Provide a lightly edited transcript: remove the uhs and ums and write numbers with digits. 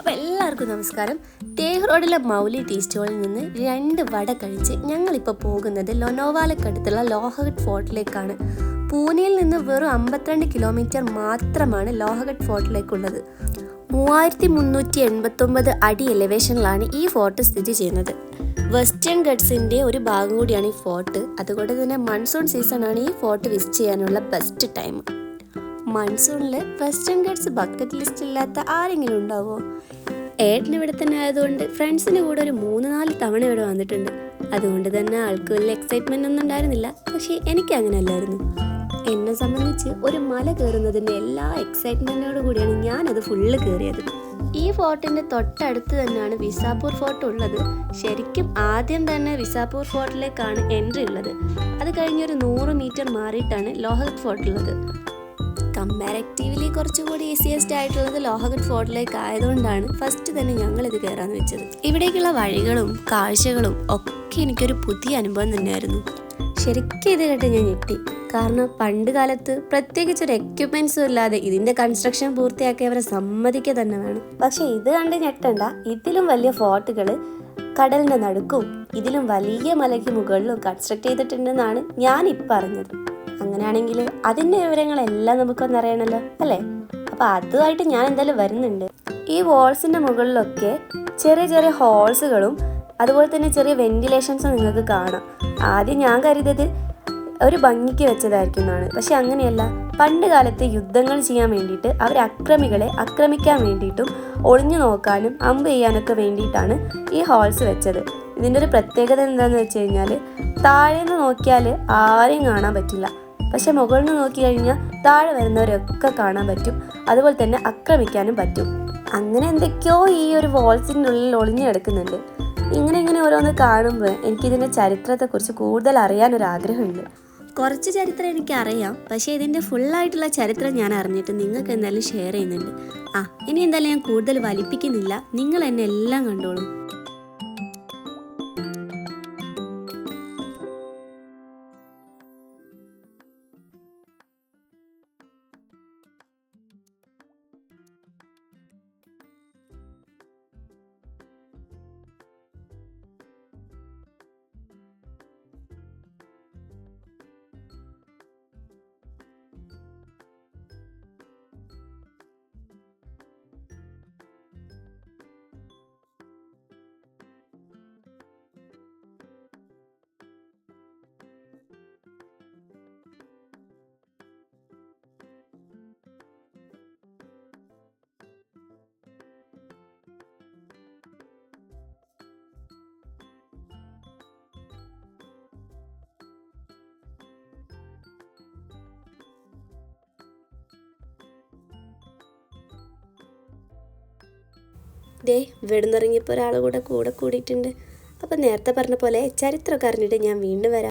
അപ്പോൾ എല്ലാവർക്കും നമസ്കാരം. തേഹ് റോഡിലെ മൗലി ടീ സ്റ്റോളിൽ നിന്ന് 2 വട കഴിച്ച് ഞങ്ങളിപ്പോൾ പോകുന്നത് ലോനാവാലക്കടുത്തുള്ള ലോഹഗഡ് ഫോർട്ടിലേക്കാണ്. പൂനെയിൽ നിന്ന് വെറും 52 കിലോമീറ്റർ മാത്രമാണ് ലോഹഗഡ് ഫോർട്ടിലേക്കുള്ളത്. 3389 അടി എലിവേഷനിലാണ് ഈ ഫോർട്ട് സ്ഥിതി ചെയ്യുന്നത്. വെസ്റ്റേൺ ഗഡ്സിൻ്റെ ഒരു ഭാഗം കൂടിയാണ് ഈ ഫോർട്ട്. അതുകൊണ്ട് തന്നെ മൺസൂൺ സീസണാണ് ഈ ഫോർട്ട് വിസിറ്റ് ചെയ്യാനുള്ള ബെസ്റ്റ് ടൈം. മൺസൂണിൽ വെസ്റ്റേൺ ഗഡ്സ് ബക്കറ്റ് ലിസ്റ്റ് ഇല്ലാത്ത ആരെങ്കിലും ഉണ്ടാവുമോ? ഏട്ടന് ഇവിടെ തന്നെ ആയതുകൊണ്ട് ഫ്രണ്ട്സിൻ്റെ കൂടെ ഒരു 3-4 തവണ ഇവിടെ വന്നിട്ടുണ്ട്. അതുകൊണ്ട് തന്നെ ആൾക്ക് വലിയ എക്സൈറ്റ്മെൻ്റ് ഒന്നും ഉണ്ടായിരുന്നില്ല. പക്ഷേ എനിക്ക് അങ്ങനെ അല്ലായിരുന്നു. എന്നെ സംബന്ധിച്ച് ഒരു മല കയറുന്നതിൻ്റെ എല്ലാ എക്സൈറ്റ്മെൻറ്റോടു കൂടിയാണ് ഞാനത് ഫുള്ള് കയറിയത്. ഈ ഫോർട്ടിൻ്റെ തൊട്ടടുത്ത് തന്നെയാണ് വിസാപൂർ ഫോർട്ട് ഉള്ളത്. ശരിക്കും ആദ്യം തന്നെ വിസാപൂർ ഫോർട്ടിലേക്കാണ് എൻട്രി ഉള്ളത്. അത് കഴിഞ്ഞൊരു 100 മീറ്റർ മാറിയിട്ടാണ് ലോഹഗഡ് ഫോർട്ട് ഉള്ളത്. കമ്പാരറ്റീവ്ലി കുറച്ചുകൂടി ഈസിയസ്റ്റ് ആയിട്ടുള്ളത് ലോഹഗഡ് ഫോർട്ടിലേക്ക് ആയതുകൊണ്ടാണ് ഫസ്റ്റ് തന്നെ ഞങ്ങളിത് കയറാന്ന് വെച്ചത്. ഇവിടേക്കുള്ള വഴികളും കാഴ്ചകളും ഒക്കെ എനിക്കൊരു പുതിയ അനുഭവം തന്നെയായിരുന്നു. ശരിക്കും ഇത് കേട്ട് ഞാൻ ഞെട്ടി. കാരണം പണ്ട് കാലത്ത് പ്രത്യേകിച്ചൊരു എക്യുപ്മെൻസും ഇല്ലാതെ ഇതിൻ്റെ കൺസ്ട്രക്ഷൻ പൂർത്തിയാക്കിയവരെ സമ്മതിക്കുക തന്നെ വേണം. പക്ഷെ ഇത് കണ്ട് ഞെട്ടണ്ട, ഇതിലും വലിയ ഫോർട്ടുകൾ കടലിൻ്റെ നടുക്കും ഇതിലും വലിയ മലയ്ക്ക് മുകളിലും കൺസ്ട്രക്ട് ചെയ്തിട്ടുണ്ടെന്നാണ് ഞാനിപ്പോൾ അറിഞ്ഞത്. അങ്ങനെയാണെങ്കിൽ അതിൻ്റെ വിവരങ്ങളെല്ലാം നമുക്കൊന്നറിയണമല്ലോ അല്ലേ? അപ്പോൾ അതുമായിട്ട് ഞാൻ എന്തായാലും വരുന്നുണ്ട്. ഈ വാൾസിൻ്റെ മുകളിലൊക്കെ ചെറിയ ചെറിയ ഹോൾസുകളും അതുപോലെ തന്നെ ചെറിയ വെന്റിലേഷൻസും നിങ്ങൾക്ക് കാണാം. ആദ്യം ഞാൻ കരുതിയത് ഒരു ഭംഗിക്ക് വെച്ചതായിരിക്കും എന്നാണ്. പക്ഷെ അങ്ങനെയല്ല. പണ്ട് കാലത്ത് യുദ്ധങ്ങൾ ചെയ്യാൻ വേണ്ടിയിട്ട് അവർ അക്രമികളെ ആക്രമിക്കാൻ വേണ്ടിയിട്ടും ഒളിഞ്ഞു നോക്കാനും അമ്പ് ചെയ്യാനൊക്കെ വേണ്ടിയിട്ടാണ് ഈ ഹോൾസ് വെച്ചത്. ഇതിൻ്റെ ഒരു പ്രത്യേകത എന്താണെന്ന് വെച്ച് കഴിഞ്ഞാൽ താഴേന്ന് നോക്കിയാൽ ആരെയും കാണാൻ പറ്റില്ല. പക്ഷെ മുകളിൽ നിന്ന് നോക്കി കഴിഞ്ഞാൽ താഴെ വരുന്നവരൊക്കെ കാണാൻ പറ്റും. അതുപോലെ തന്നെ ആക്രമിക്കാനും പറ്റും. അങ്ങനെ എന്തൊക്കെയോ ഈ ഒരു വാൾസിൻ്റെ ഉള്ളിൽ ഒളിഞ്ഞു കിടക്കുന്നുണ്ട്. ഇങ്ങനെ ഓരോന്ന് കാണുമ്പോൾ എനിക്കിതിൻ്റെ ചരിത്രത്തെക്കുറിച്ച് കൂടുതൽ അറിയാനൊരാഗ്രഹമുണ്ട്. കുറച്ച് ചരിത്രം എനിക്കറിയാം, പക്ഷേ ഇതിൻ്റെ ഫുള്ളായിട്ടുള്ള ചരിത്രം ഞാൻ അറിഞ്ഞിട്ട് നിങ്ങൾക്ക് എന്തായാലും ഷെയർ ചെയ്യുന്നുണ്ട്. ഇനി എന്തായാലും ഞാൻ കൂടുതൽ വലിപ്പിക്കുന്നില്ല, നിങ്ങൾ എന്നെ എല്ലാം കണ്ടോളൂ. ഇവിടുന്ന് ഇറങ്ങിയപ്പോൾ ഒരാൾ കൂടെ കൂടിയിട്ടുണ്ട്. അപ്പം നേരത്തെ പറഞ്ഞ പോലെ ചരിത്രമൊക്കെ അറിഞ്ഞിട്ട് ഞാൻ വീണ്ടും വരാം.